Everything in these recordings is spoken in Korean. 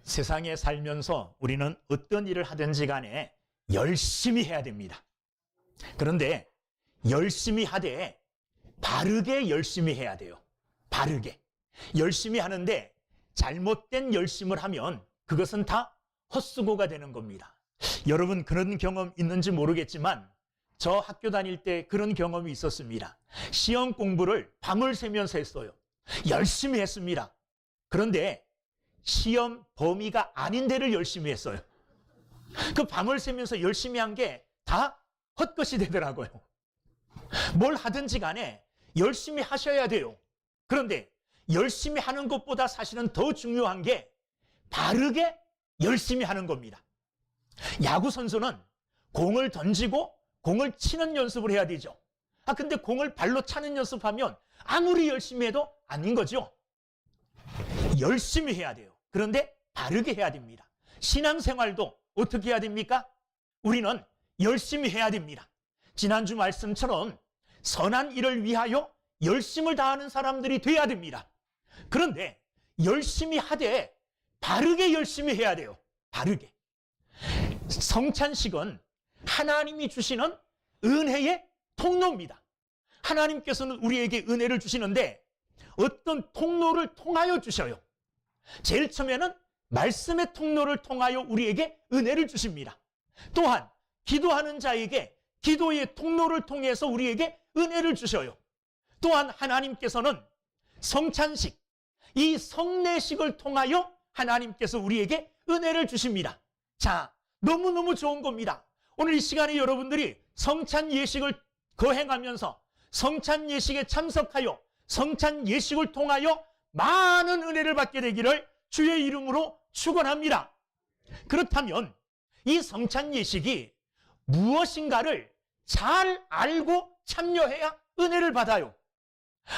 세상에 살면서 우리는 어떤 일을 하든지 간에 열심히 해야 됩니다. 그런데 열심히 하되 바르게 열심히 해야 돼요. 바르게. 열심히 하는데 잘못된 열심을 하면 그것은 다 헛수고가 되는 겁니다. 여러분 그런 경험 있는지 모르겠지만 저 학교 다닐 때 그런 경험이 있었습니다. 시험 공부를 밤을 새면서 했어요. 열심히 했습니다. 그런데 시험 범위가 아닌 데를 열심히 했어요. 그 밤을 새면서 열심히 한 게 다 헛것이 되더라고요. 뭘 하든지 간에 열심히 하셔야 돼요. 그런데 열심히 하는 것보다 사실은 더 중요한 게 바르게 열심히 하는 겁니다. 야구 선수는 공을 던지고 공을 치는 연습을 해야 되죠. 근데 공을 발로 차는 연습하면 아무리 열심히 해도 아닌 거죠. 열심히 해야 돼요. 그런데 바르게 해야 됩니다. 신앙생활도 어떻게 해야 됩니까? 우리는 열심히 해야 됩니다. 지난주 말씀처럼 선한 일을 위하여 열심을 다하는 사람들이 돼야 됩니다. 그런데 열심히 하되 바르게 열심히 해야 돼요. 바르게. 성찬식은 하나님이 주시는 은혜의 통로입니다. 하나님께서는 우리에게 은혜를 주시는데 어떤 통로를 통하여 주셔요. 제일 처음에는 말씀의 통로를 통하여 우리에게 은혜를 주십니다. 또한 기도하는 자에게 기도의 통로를 통해서 우리에게 은혜를 주셔요. 또한 하나님께서는 성찬식, 이 성례식을 통하여 하나님께서 우리에게 은혜를 주십니다. 자, 너무너무 좋은 겁니다. 오늘 이 시간에 여러분들이 성찬 예식을 거행하면서 성찬 예식에 참석하여 성찬 예식을 통하여 많은 은혜를 받게 되기를 주의 이름으로 축원합니다. 그렇다면 이 성찬 예식이 무엇인가를 잘 알고 참여해야 은혜를 받아요.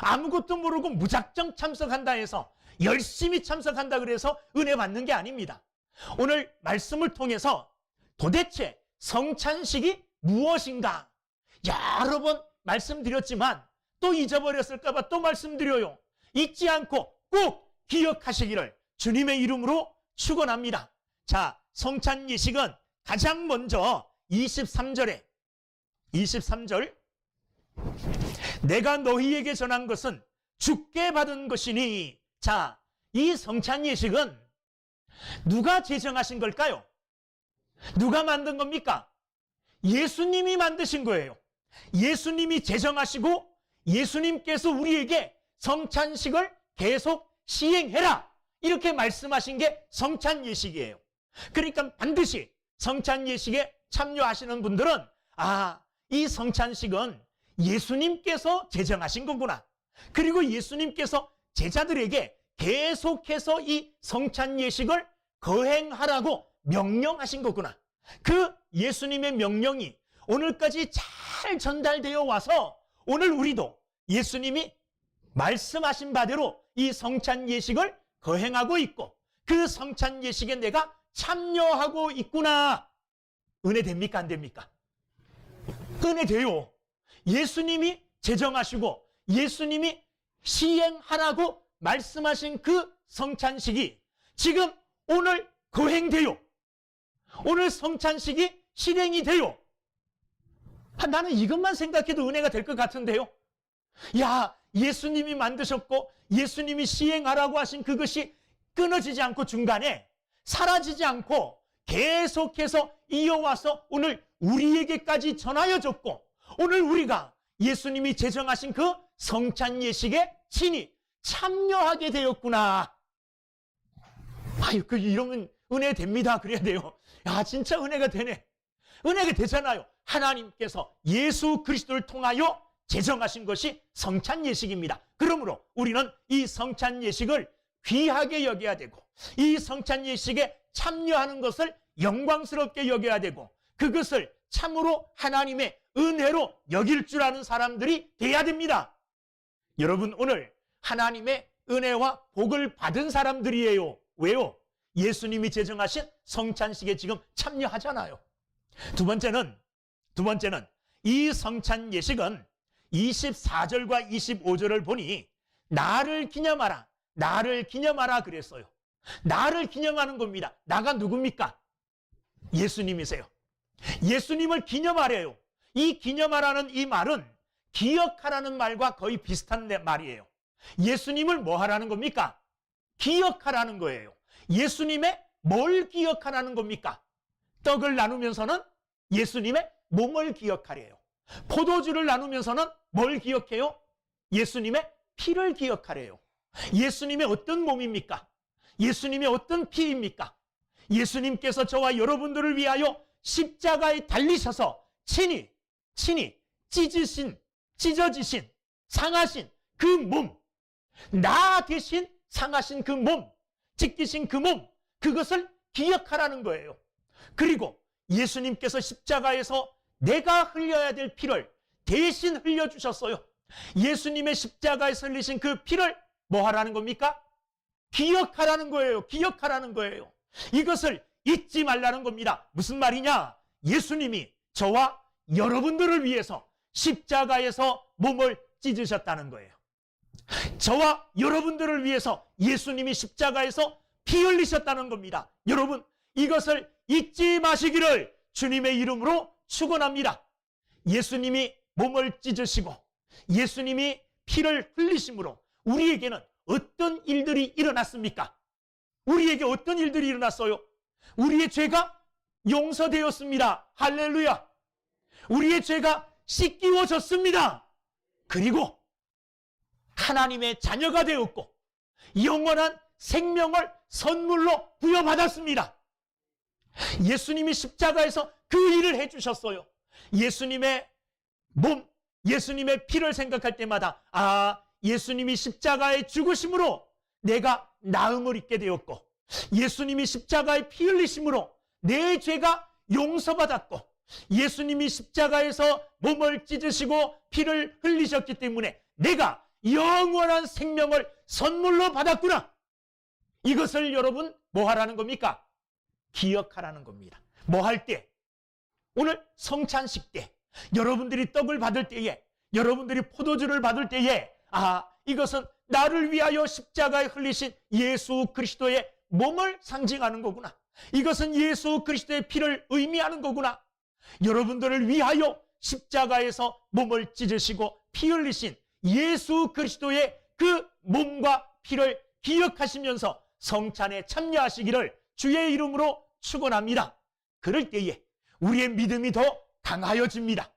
아무것도 모르고 무작정 참석한다 해서 열심히 참석한다 그래서 은혜 받는 게 아닙니다. 오늘 말씀을 통해서 도대체 성찬식이 무엇인가 여러 번 말씀드렸지만 또 잊어버렸을까 봐 또 말씀드려요. 잊지 않고 꼭 기억하시기를 주님의 이름으로 축원합니다. 자, 성찬 예식은 가장 먼저 23절 내가 너희에게 전한 것은 주께 받은 것이니. 자, 이 성찬 예식은 누가 제정하신 걸까요? 누가 만든 겁니까? 예수님이 만드신 거예요. 예수님이 제정하시고 예수님께서 우리에게 성찬식을 계속 시행해라 이렇게 말씀하신 게 성찬 예식이에요. 그러니까 반드시 성찬 예식에 참여하시는 분들은 이 성찬식은 예수님께서 제정하신 거구나. 그리고 예수님께서 제자들에게 계속해서 이 성찬 예식을 거행하라고 명령하신 거구나. 그 예수님의 명령이 오늘까지 잘 전달되어 와서 오늘 우리도 예수님이 말씀하신 바대로 이 성찬 예식을 거행하고 있고 그 성찬 예식에 내가 참여하고 있구나. 은혜 됩니까? 안 됩니까? 은혜 돼요. 예수님이 제정하시고 예수님이 시행하라고 말씀하신 그 성찬식이 지금 오늘 거행돼요. 오늘 성찬식이 실행이 돼요. 나는 이것만 생각해도 은혜가 될 것 같은데요. 예수님이 만드셨고 예수님이 시행하라고 하신 그것이 끊어지지 않고 중간에 사라지지 않고 계속해서 이어와서 오늘 우리에게까지 전하여 줬고 오늘 우리가 예수님이 제정하신 그 성찬 예식에 친히 참여하게 되었구나. 이러면 은혜 됩니다. 그래야 돼요. 진짜 은혜가 되네. 은혜가 되잖아요. 하나님께서 예수 그리스도를 통하여 제정하신 것이 성찬 예식입니다. 그러므로 우리는 이 성찬 예식을 귀하게 여겨야 되고 이 성찬 예식에 참여하는 것을 영광스럽게 여겨야 되고 그것을 참으로 하나님의 은혜로 여길 줄 아는 사람들이 돼야 됩니다. 여러분 오늘 하나님의 은혜와 복을 받은 사람들이에요. 왜요? 예수님이 제정하신 성찬식에 지금 참여하잖아요. 두 번째는 이 성찬 예식은 24절과 25절을 보니 나를 기념하라 그랬어요. 나를 기념하는 겁니다. 나가 누굽니까? 예수님이세요. 예수님을 기념하래요. 이 기념하라는 이 말은 기억하라는 말과 거의 비슷한 말이에요. 예수님을 뭐 하라는 겁니까? 기억하라는 거예요. 예수님의 뭘 기억하라는 겁니까? 떡을 나누면서는 예수님의 몸을 기억하래요. 포도주를 나누면서는 뭘 기억해요? 예수님의 피를 기억하래요. 예수님의 어떤 몸입니까? 예수님의 어떤 피입니까? 예수님께서 저와 여러분들을 위하여 십자가에 달리셔서 친히 찢어지신, 상하신 그 몸, 나 대신 상하신 그 몸, 찢기신 그 몸, 그것을 기억하라는 거예요. 그리고 예수님께서 십자가에서 내가 흘려야 될 피를 대신 흘려주셨어요. 예수님의 십자가에서 흘리신 그 피를 뭐 하라는 겁니까? 기억하라는 거예요. 기억하라는 거예요. 이것을 잊지 말라는 겁니다. 무슨 말이냐? 예수님이 저와 여러분들을 위해서 십자가에서 몸을 찢으셨다는 거예요. 저와 여러분들을 위해서 예수님이 십자가에서 피 흘리셨다는 겁니다. 여러분, 이것을 잊지 마시기를 주님의 이름으로 축원합니다. 예수님이 몸을 찢으시고 예수님이 피를 흘리심으로 우리에게는 어떤 일들이 일어났습니까? 우리에게 어떤 일들이 일어났어요? 우리의 죄가 용서되었습니다. 할렐루야. 우리의 죄가 씻기워졌습니다. 그리고 하나님의 자녀가 되었고 영원한 생명을 선물로 부여받았습니다. 예수님이 십자가에서 그 일을 해주셨어요. 예수님의 몸, 예수님의 피를 생각할 때마다 예수님이 십자가에 죽으심으로 내가 나음을 입게 되었고 예수님이 십자가에 피 흘리심으로 내 죄가 용서받았고 예수님이 십자가에서 몸을 찢으시고 피를 흘리셨기 때문에 내가 영원한 생명을 선물로 받았구나. 이것을 여러분 뭐 하라는 겁니까? 기억하라는 겁니다. 뭐 할 때? 오늘 성찬식 때 여러분들이 떡을 받을 때에 여러분들이 포도주를 받을 때에 이것은 나를 위하여 십자가에 흘리신 예수 그리스도의 몸을 상징하는 거구나. 이것은 예수 그리스도의 피를 의미하는 거구나. 여러분들을 위하여 십자가에서 몸을 찢으시고 피 흘리신 예수 그리스도의 그 몸과 피를 기억하시면서 성찬에 참여하시기를 주의 이름으로 축원합니다. 그럴 때에 우리의 믿음이 더 강하여집니다.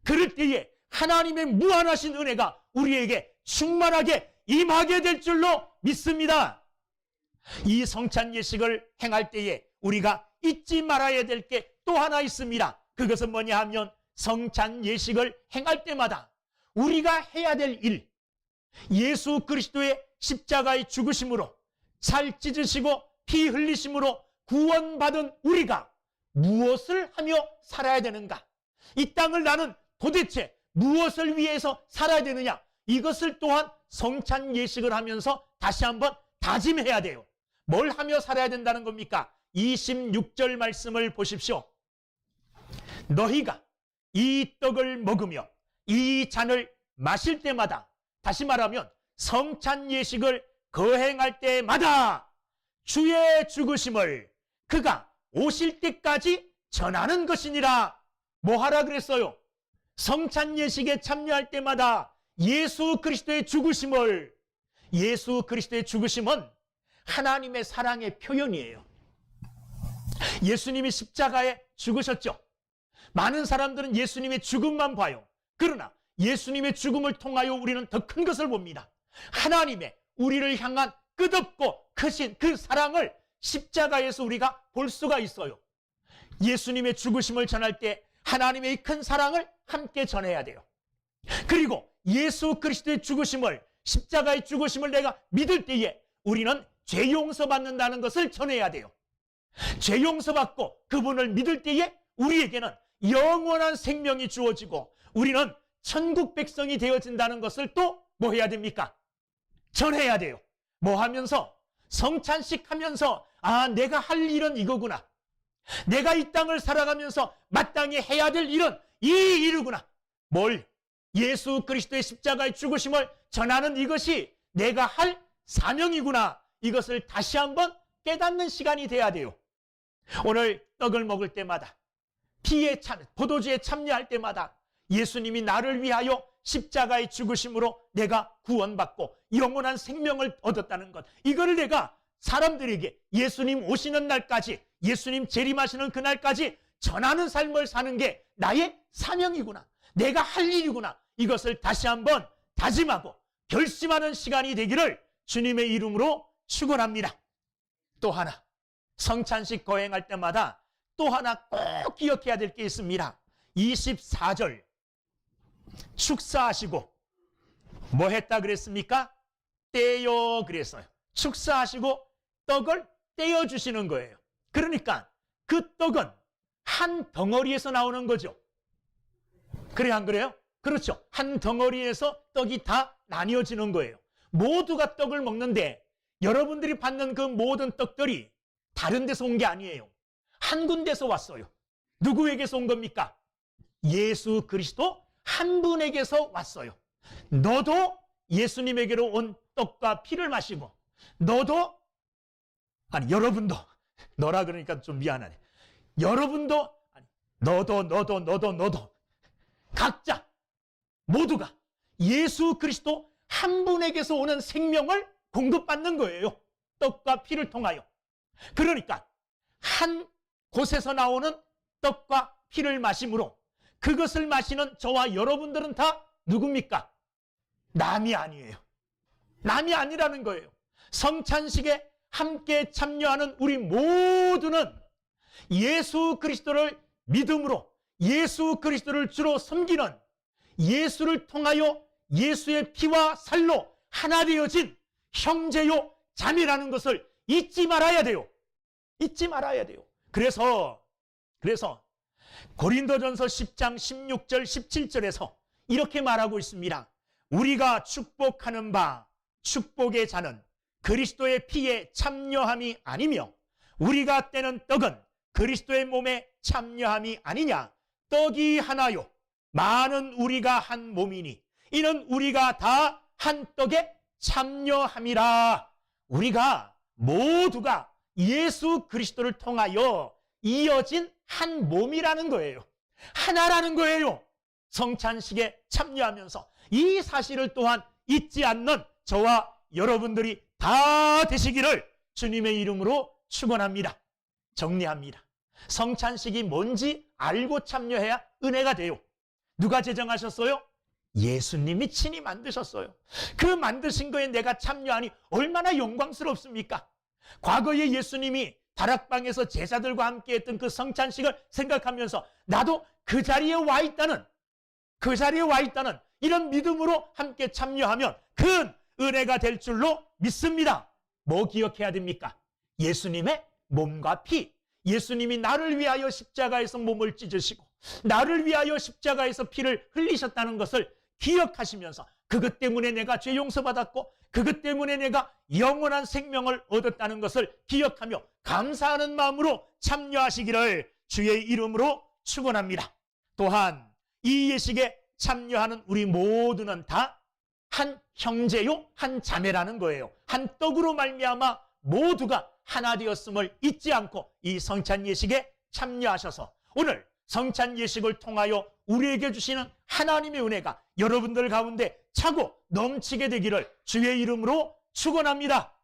그럴 때에 하나님의 무한하신 은혜가 우리에게 충만하게 임하게 될 줄로 믿습니다. 이 성찬 예식을 행할 때에 우리가 잊지 말아야 될 게 또 하나 있습니다. 그것은 뭐냐 하면 성찬 예식을 행할 때마다 우리가 해야 될 일, 예수 그리스도의 십자가의 죽으심으로 살 찢으시고 피 흘리심으로 구원받은 우리가 무엇을 하며 살아야 되는가? 이 땅을 나는 도대체 무엇을 위해서 살아야 되느냐? 이것을 또한 성찬 예식을 하면서 다시 한번 다짐해야 돼요. 뭘 하며 살아야 된다는 겁니까? 26절 말씀을 보십시오. 너희가 이 떡을 먹으며 이 잔을 마실 때마다, 다시 말하면 성찬 예식을 거행할 때마다 주의 죽으심을 그가 오실 때까지 전하는 것이니라. 뭐 하라 그랬어요? 성찬 예식에 참여할 때마다 예수 그리스도의 죽으심을, 예수 그리스도의 죽으심은 하나님의 사랑의 표현이에요. 예수님이 십자가에 죽으셨죠. 많은 사람들은 예수님의 죽음만 봐요. 그러나 예수님의 죽음을 통하여 우리는 더 큰 것을 봅니다. 하나님의 우리를 향한 끝없고 크신 그 사랑을 십자가에서 우리가 볼 수가 있어요. 예수님의 죽으심을 전할 때 하나님의 이 큰 사랑을 함께 전해야 돼요. 그리고 예수 그리스도의 죽으심을, 십자가의 죽으심을 내가 믿을 때에 우리는 죄 용서받는다는 것을 전해야 돼요. 죄 용서받고 그분을 믿을 때에 우리에게는 영원한 생명이 주어지고 우리는 천국 백성이 되어진다는 것을 또 뭐 해야 됩니까? 전해야 돼요. 뭐 하면서? 성찬식 하면서 내가 할 일은 이거구나. 내가 이 땅을 살아가면서 마땅히 해야 될 일은 이 일이구나. 뭘? 예수 그리스도의 십자가의 죽으심을 전하는 이것이 내가 할 사명이구나. 이것을 다시 한번 깨닫는 시간이 돼야 돼요. 오늘 떡을 먹을 때마다, 포도주에 참여할 때마다 예수님이 나를 위하여 십자가의 죽으심으로 내가 구원받고 영원한 생명을 얻었다는 것, 이거를 내가 사람들에게 예수님 오시는 날까지, 예수님 재림하시는 그날까지 전하는 삶을 사는 게 나의 사명이구나, 내가 할 일이구나, 이것을 다시 한번 다짐하고 결심하는 시간이 되기를 주님의 이름으로 축원합니다. 또 하나, 성찬식 거행할 때마다 또 하나 꼭 기억해야 될 게 있습니다. 24절 축사하시고 뭐 했다 그랬습니까? 떼어 그랬어요. 축사하시고 떡을 떼어 주시는 거예요. 그러니까 그 떡은 한 덩어리에서 나오는 거죠. 그래요, 안 그래요? 그렇죠. 한 덩어리에서 떡이 다 나뉘어지는 거예요. 모두가 떡을 먹는데 여러분들이 받는 그 모든 떡들이 다른 데서 온 게 아니에요. 한 군데서 왔어요. 누구에게서 온 겁니까? 예수 그리스도 한 분에게서 왔어요. 너도 예수님에게로 온 떡과 피를 마시고, 너도, 아니 여러분도, 너라 그러니까 좀 미안하네. 여러분도, 아니, 너도 각자 모두가 예수 그리스도 한 분에게서 오는 생명을 공급받는 거예요. 떡과 피를 통하여. 그러니까 한 곳에서 나오는 떡과 피를 마심으로 그것을 마시는 저와 여러분들은 다 누굽니까? 남이 아니에요. 남이 아니라는 거예요. 성찬식에 함께 참여하는 우리 모두는 예수 그리스도를 믿음으로, 예수 그리스도를 주로 섬기는, 예수를 통하여 예수의 피와 살로 하나 되어진 형제요 자매라는 것을 잊지 말아야 돼요. 잊지 말아야 돼요. 그래서 고린도전서 10장 16절 17절에서 이렇게 말하고 있습니다. 우리가 축복하는 바 축복의 자는 그리스도의 피에 참여함이 아니며 우리가 떼는 떡은 그리스도의 몸에 참여함이 아니냐. 떡이 하나요 많은 우리가 한 몸이니 이는 우리가 다 한 떡에 참여함이라. 우리가 모두가 예수 그리스도를 통하여 이어진 한 몸이라는 거예요. 하나라는 거예요. 성찬식에 참여하면서 이 사실을 또한 잊지 않는 저와 여러분들이 다 되시기를 주님의 이름으로 축원합니다. 정리합니다. 성찬식이 뭔지 알고 참여해야 은혜가 돼요. 누가 제정하셨어요? 예수님이 친히 만드셨어요. 그 만드신 거에 내가 참여하니 얼마나 영광스럽습니까? 과거에 예수님이 다락방에서 제자들과 함께 했던 그 성찬식을 생각하면서 나도 그 자리에 와 있다는 이런 믿음으로 함께 참여하면 큰 은혜가 될 줄로 믿습니다. 뭐 기억해야 됩니까? 예수님의 몸과 피, 예수님이 나를 위하여 십자가에서 몸을 찢으시고 나를 위하여 십자가에서 피를 흘리셨다는 것을 기억하시면서 그것 때문에 내가 죄 용서받았고 그것 때문에 내가 영원한 생명을 얻었다는 것을 기억하며 감사하는 마음으로 참여하시기를 주의 이름으로 축원합니다. 또한 이 예식에 참여하는 우리 모두는 다 한 형제요 한 자매라는 거예요. 한 떡으로 말미암아 모두가 하나 되었음을 잊지 않고 이 성찬 예식에 참여하셔서 오늘 성찬 예식을 통하여 우리에게 주시는 하나님의 은혜가 여러분들 가운데 차고 넘치게 되기를 주의 이름으로 축원합니다.